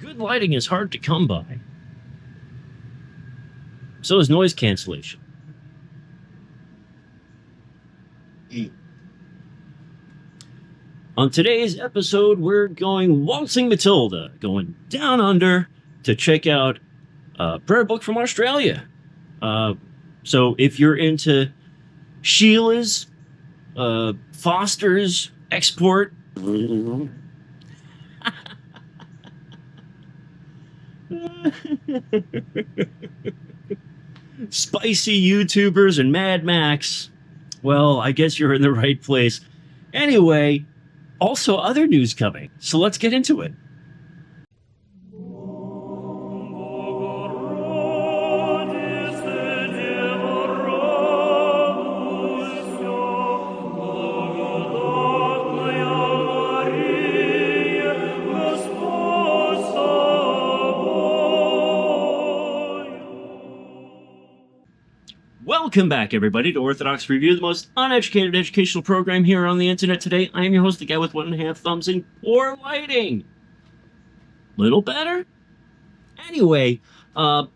Good lighting is hard to come by. So is noise cancellation. On today's episode, we're going waltzing Matilda, going down under to check out a prayer book from Australia. So if you're into Sheila's, Foster's, export, spicy YouTubers and Mad Max, well, I guess you're in the right place. Anyway, also other news coming, so let's get into it. Welcome back, everybody, to Orthodox Review, the most uneducated educational program here on the internet today. I am your host, the guy with 1.5 thumbs and poor lighting. Little better? Anyway,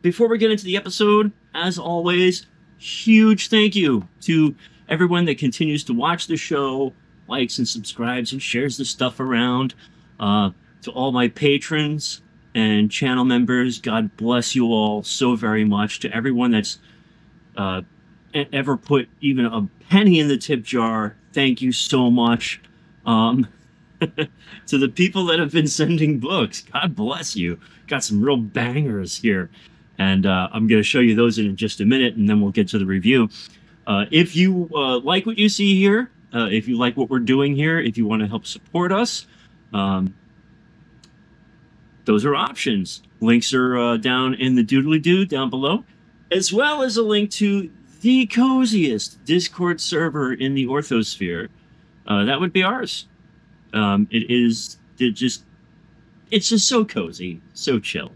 before we get into the episode, as always, huge thank you to everyone that continues to watch the show, likes and subscribes and shares the stuff around. To all my patrons and channel members, God bless you all so very much. To everyone that's ever put even a penny in the tip jar, thank you so much. To the people that have been sending books, God bless you. Got some real bangers here, and I'm going to show you those in just a minute, and then we'll get to the review. If you like what you see here, if you like what we're doing here, if you want to help support us, those are options. Links are down in the doodly-doo down below, as well as a link to the coziest Discord server in the Orthosphere. That would be ours. It's just so cozy, so chill.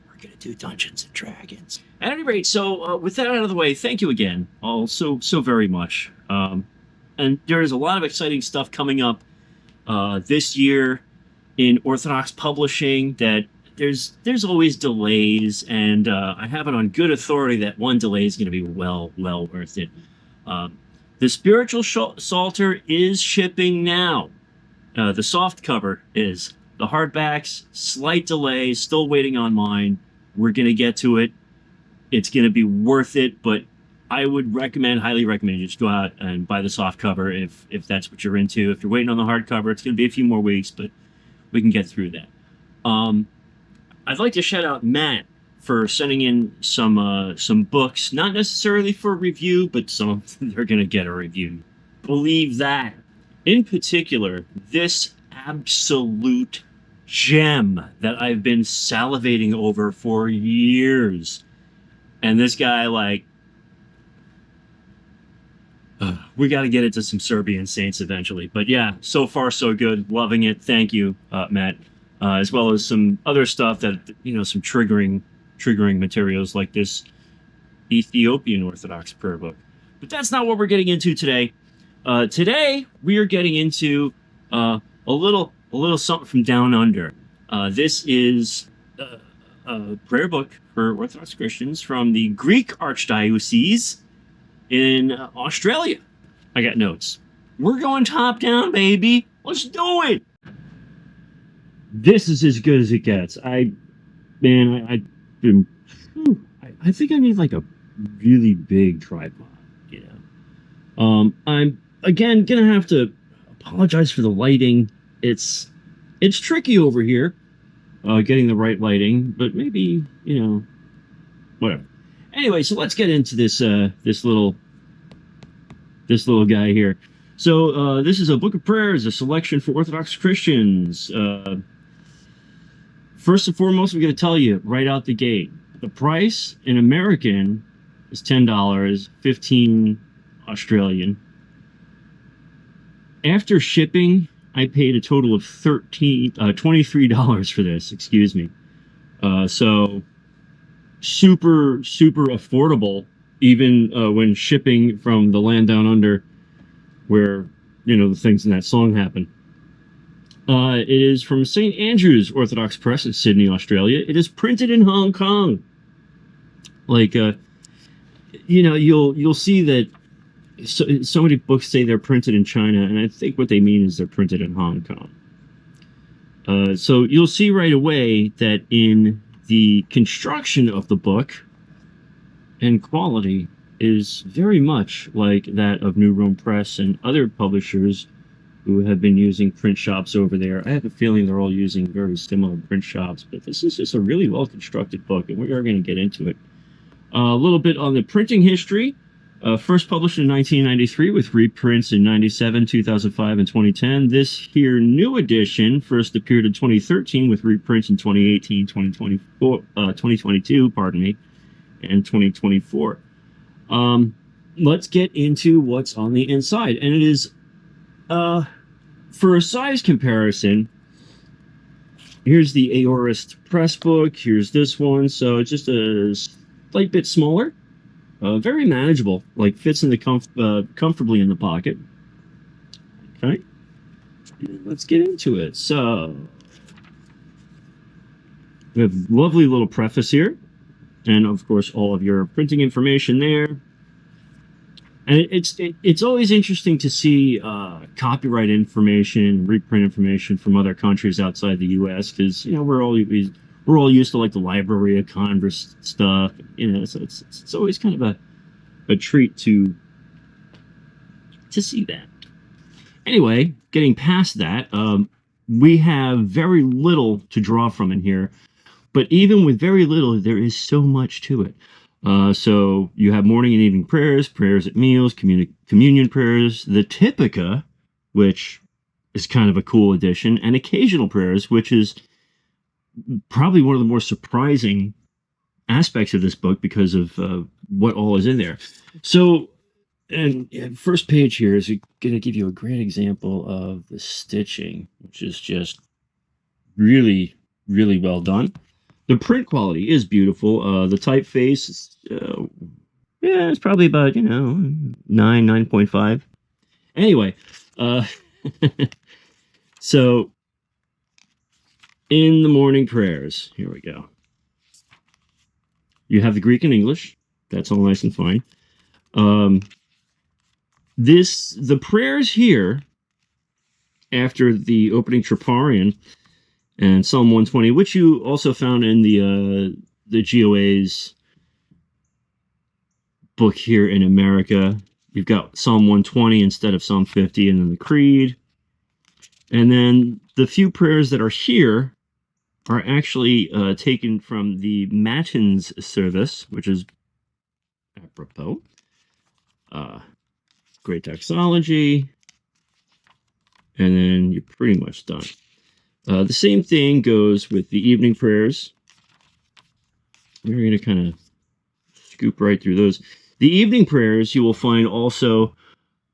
We're gonna do Dungeons and Dragons. At any rate, so with that out of the way, thank you again, all so very much. And there's a lot of exciting stuff coming up this year in Orthodox publishing that there's always delays, and I have it on good authority that one delay is going to be well worth it. The Spiritual Psalter is shipping now. The soft cover is. The hardbacks, slight delay, still waiting on mine. We're going to get to it. It's going to be worth it, but I would highly recommend you just go out and buy the soft cover if that's what you're into. If you're waiting on the hardcover, it's going to be a few more weeks, but we can get through that. I'd like to shout out Matt for sending in some books, not necessarily for review, but some they're going to get a review. Believe that. In particular, this absolute gem that I've been salivating over for years. And this guy, we got to get into some Serbian saints eventually. But yeah, so far so good. Loving it. Thank you, Matt. As well as some other stuff that, some triggering materials like this Ethiopian Orthodox prayer book. But that's not what we're getting into today. Today, we are getting into a little something from down under. This is a prayer book for Orthodox Christians from the Greek Archdiocese in Australia. I got notes. We're going top down, baby. Let's do it. This is as good as it gets. I think I need like a really big tripod, I'm again gonna have to apologize for the lighting. It's tricky over here, getting the right lighting, but maybe, whatever. Anyway, so let's get into this little guy here. So this is a book of prayers, a selection for Orthodox Christians. First and foremost, I'm going to tell you right out the gate, the price in American is $10, $15 Australian. After shipping, I paid a total of $23 for this, excuse me. So super affordable, even when shipping from the land down under where, the things in that song happen. It is from St. Andrew's Orthodox Press in Sydney, Australia. It is printed in Hong Kong. Like, you'll see that so many books say they're printed in China, and I think what they mean is they're printed in Hong Kong. So you'll see right away that in the construction of the book and quality is very much like that of New Rome Press and other publishers who have been using print shops over there. I have a feeling they're all using very similar print shops, but this is just a really well-constructed book, and we are going to get into it. A little bit on the printing history. First published in 1993 with reprints in 97, 2005, and 2010. This here new edition first appeared in 2013 with reprints in 2018, 2022, pardon me, and 2024. Let's get into what's on the inside. And it is, for a size comparison, here's the Aorist Press book. Here's this one. So it's just a slight bit smaller. Very manageable, like fits in the comfortably in the pocket. Okay, let's get into it. So we have lovely little preface here, and of course all of your printing information there. And it's always interesting to see copyright information, reprint information from other countries outside the U.S. because we're all used to like the Library of Congress stuff, so it's always kind of a treat to see that. Anyway, getting past that, we have very little to draw from in here, but even with very little, there is so much to it. So you have morning and evening prayers, prayers at meals, communion prayers, the Typica, which is kind of a cool addition, and occasional prayers, which is probably one of the more surprising aspects of this book because of what all is in there. So, and first page here is going to give you a great example of the stitching, which is just really, really well done. The print quality is beautiful. The typeface, it's probably about, 9.5. Anyway, so in the morning prayers, here we go. You have the Greek and English. That's all nice and fine. The prayers here, after the opening Troparion and Psalm 120, which you also found in the GOA's book here in America. You've got Psalm 120 instead of Psalm 50, and then the Creed. And then the few prayers that are here are actually taken from the Matins service, which is apropos. Great doxology. And then you're pretty much done. The same thing goes with the evening prayers. We're going to kind of scoop right through those. The evening prayers you will find also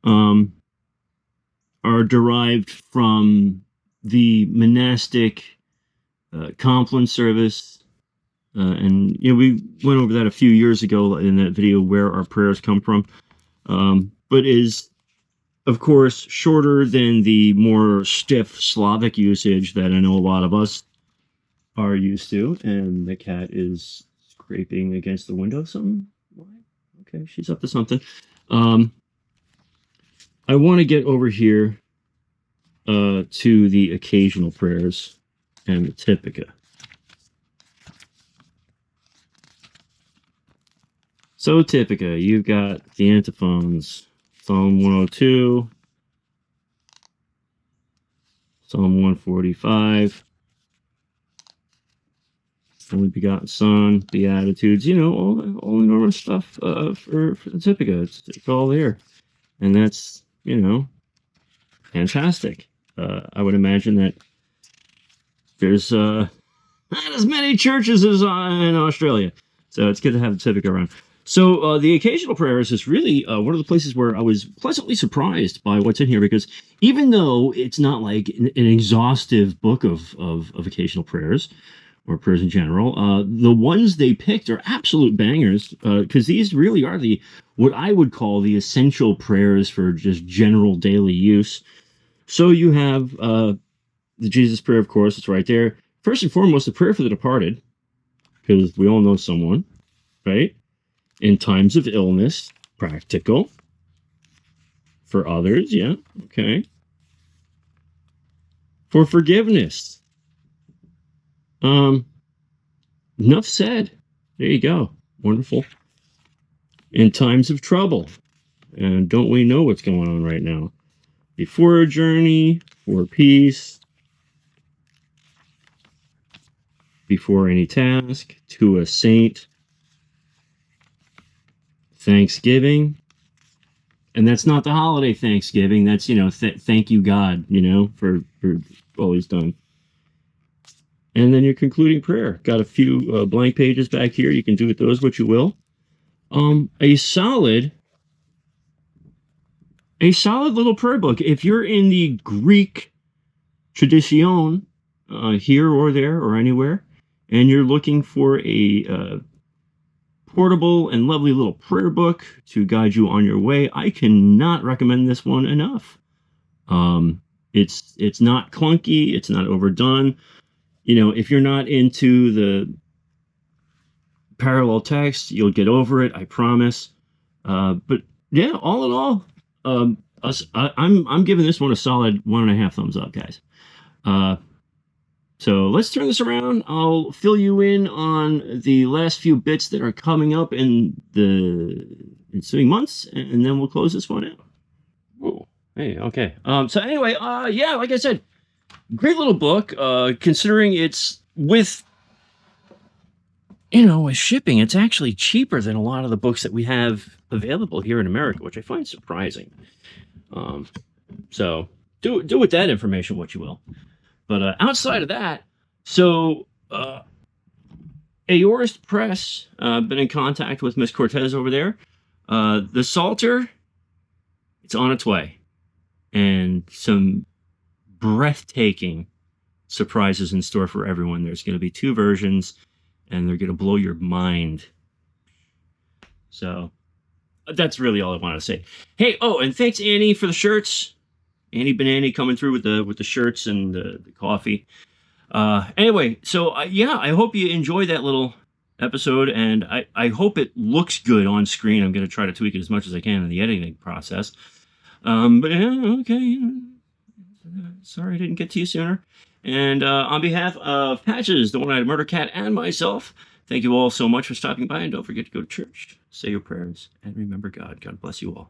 are derived from the monastic Compline service. And we went over that a few years ago in that video, where our prayers come from. But is, of course, shorter than the more stiff Slavic usage that I know a lot of us are used to. And the cat is scraping against the window. Something? Why? Okay, she's up to something. I want to get over here to the occasional prayers and the Typica. So Typica, you've got the antiphons, Psalm 102, Psalm 145, Only Begotten Son, Beatitudes, all the normal stuff for the Typica. It's all there. And that's, fantastic. I would imagine that there's not as many churches as in Australia. So it's good to have the Typica around. So the occasional prayers is really one of the places where I was pleasantly surprised by what's in here, because even though it's not like an exhaustive book of occasional prayers or prayers in general, the ones they picked are absolute bangers, because these really are what I would call the essential prayers for just general daily use. So you have the Jesus prayer, of course, it's right there. First and foremost, the prayer for the departed, because we all know someone, right? In times of illness, practical. For others, yeah, okay. For forgiveness. Enough said. There you go. Wonderful. In times of trouble. And don't we know what's going on right now? Before a journey, for peace, before any task, to a saint, Thanksgiving. And that's not the holiday Thanksgiving. That's, thank you, God, for all he's done. And then your concluding prayer. Got a few blank pages back here. You can do with those what you will. A solid little prayer book. If you're in the Greek tradition, here or there or anywhere, and you're looking for a portable and lovely little prayer book to guide you on your way, I cannot recommend this one enough. It's not clunky, it's not overdone. If you're not into the parallel text, you'll get over it, I promise. But yeah, all in all, I'm giving this one a solid 1.5 thumbs up, guys. So let's turn this around. I'll fill you in on the last few bits that are coming up in the ensuing months, and then we'll close this one out. Whoa. Hey, okay. So anyway, yeah, like I said, great little book. Considering it's with shipping, it's actually cheaper than a lot of the books that we have available here in America, which I find surprising. So do with that information what you will. But outside of that, so Aorist Press, been in contact with Miss Cortez over there. The Psalter, it's on its way. And some breathtaking surprises in store for everyone. There's going to be 2 versions, and they're going to blow your mind. So that's really all I want to say. Hey, and thanks, Annie, for the shirts. Annie Banani coming through with the shirts and the coffee. Anyway, so yeah, I hope you enjoyed that little episode, and I hope it looks good on screen. I'm going to try to tweak it as much as I can in the editing process. But yeah, okay. Sorry I didn't get to you sooner. And on behalf of Patches, the One-Eyed Murder Cat, and myself, thank you all so much for stopping by, and don't forget to go to church, say your prayers, and remember God. God bless you all.